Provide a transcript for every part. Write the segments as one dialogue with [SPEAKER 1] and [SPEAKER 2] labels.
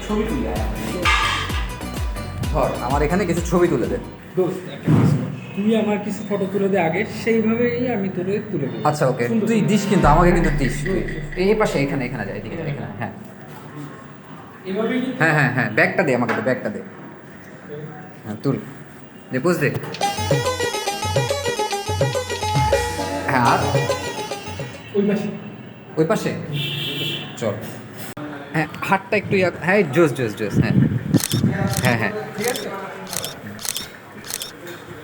[SPEAKER 1] ছবি তুলে ধর আমার এখানে কিছু ছবি তুলে দে।
[SPEAKER 2] দোস্ত একটা কাজ কর, তুই আমার কিছু ফটো তুলে দে আগে, সেইভাবেই আমি তোরে তুলে দেবো।
[SPEAKER 1] আচ্ছা ওকে,
[SPEAKER 2] সুন্দর
[SPEAKER 1] তুই
[SPEAKER 2] সুন্দর।
[SPEAKER 1] দিস কিন্তু আমাকে কিন্তু দিস তুই। এই পাশে এখানে এখানে যায়, এদিকে যায়, এখানে হ্যাঁ
[SPEAKER 2] এভাবেই কিন্তু
[SPEAKER 1] হ্যাঁ হ্যাঁ হ্যাঁ, ব্যাগটা দে আমাকে, ব্যাগটা দে। হ্যাঁ তুল, দে পোজ দে। হ্যাঁ আর
[SPEAKER 2] ওই পাশে।
[SPEAKER 1] ওই পাশে চল। হ্যাঁ হাতটা একটু হ্যাঁ জোস জোস জোস, হ্যাঁ হ্যাঁ হ্যাঁ
[SPEAKER 2] ঠিক আছে।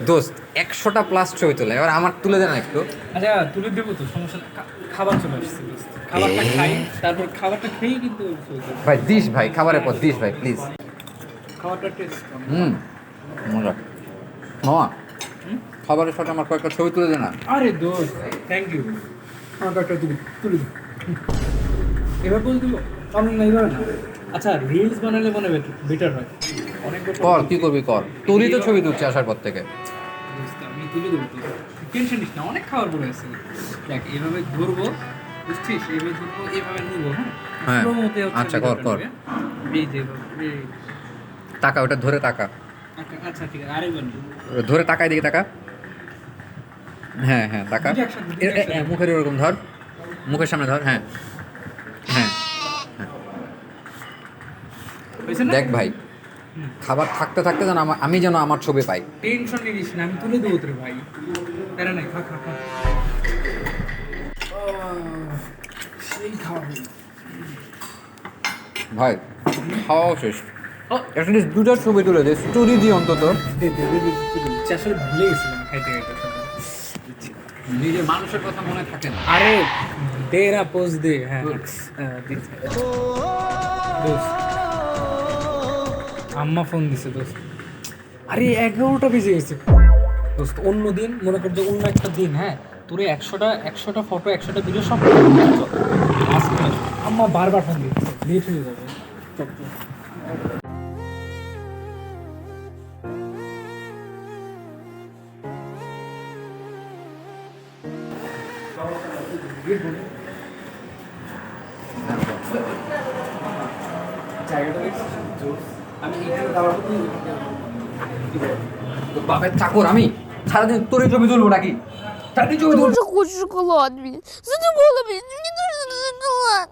[SPEAKER 1] দোস্ত 100টা প্লাস ছবি তোলে, এবার আমার তুলে দেন একটু।
[SPEAKER 2] আচ্ছা তুলে দেবো তো, সমস্যা নেই। খাবার চলে আসছে দোস্ত, খাবারটা খাই, তারপর খাবারটা খেয়েই কিন্তু ছবি তুলবো।
[SPEAKER 1] ভাই দিস ভাই, খাবারের পর দিস ভাই প্লিজ।
[SPEAKER 2] খাবারটা টেস্ট
[SPEAKER 1] মজা মামা, খাবারের সাথে আমার কয়েকটা ছবি তুলে দে না।
[SPEAKER 2] আরে দোস্ত থ্যাংক ইউ, আমার একটা তুলে তুলে দিই। এবার বল দিব অনেক না, এবার না। আচ্ছা রিলস বানালে মনে বেটার হয় অনেক।
[SPEAKER 1] কর, কি করবি কর, তোরই তো ছবি তুলছে আসার পর থেকে।
[SPEAKER 2] দোস্ত আমি তুলে দেবো তো, টেনশন নিস না, অনেক খাবার পড়ে আছে। দেখ এভাবে ধরবো, বুঝছিস, এভাবে ধরবো, এভাবে নিবো। হ্যাঁ
[SPEAKER 1] হ্যাঁ,
[SPEAKER 2] slow mo তে হচ্ছে
[SPEAKER 1] আচ্ছা, কর,
[SPEAKER 2] ভিডিওটা
[SPEAKER 1] কর।
[SPEAKER 2] নিবে। এই যে এই।
[SPEAKER 1] টাকা ওটা ধরে টাকা,
[SPEAKER 2] আচ্ছা ঠিক আছে, আরেকবার নিবো।
[SPEAKER 1] ধরে টাকায় দিকে টাকা। হ্যাঁ হ্যাঁ টাকা,
[SPEAKER 2] দুইটা একসাথে, দুইটা একসাথে।
[SPEAKER 1] মুখের ওরকম ধর, মুখের সামনে ধর, হ্যাঁ হ্যাঁ।
[SPEAKER 2] হয়েছে না?
[SPEAKER 1] দেখ ভাই, খাবার থাকতে থাকতে যেন আমি যেন আমার ছবি পাই।
[SPEAKER 2] টেনশন নিস না, আমি তুলে দেবো তোরে ভাই, প্যারা নাই, খা খা খা। সেই খাওয়া হলো।
[SPEAKER 1] ভাই খাওয়াও শেষ, অ্যাটলিস্ট দুটো ছবি তুলে দে, স্টোরি দি অন্তত।
[SPEAKER 2] দে দে দে দে, আসলে ভুলে গেছিলাম খাইতে খাইতে।
[SPEAKER 1] নিজের মানুষের কথা মনে থাকে না।
[SPEAKER 2] আরে দে না, পোজ দে। হ্যাঁ দিচ্ছি। দোস্ত আম্মা ফোন দিছে দোস্ত। আরে 11টা বেজে গেছে দোস্ত। অন্য দিন মনে কর যে অন্য একটা দিন, হ্যাঁ তোরে 100টা ফটো 100টা ভিডিও সব করে দিবো। চল, আজকে আম্মা বারবার ফোন দিচ্ছে, লেট হয়ে যাবে। চল চল। জায়গাটা দেখছিস? জোস। আমি এখানে দাঁড়াবো, তুই
[SPEAKER 1] বাপের চাকর আমি, সারাদিন তোরই ছবি তুলবো নাকি? সারাদিন ছবি তুলবো।
[SPEAKER 3] Тоже хочешь шоколад, блин? Задумала, блин, мне нужен шоколад.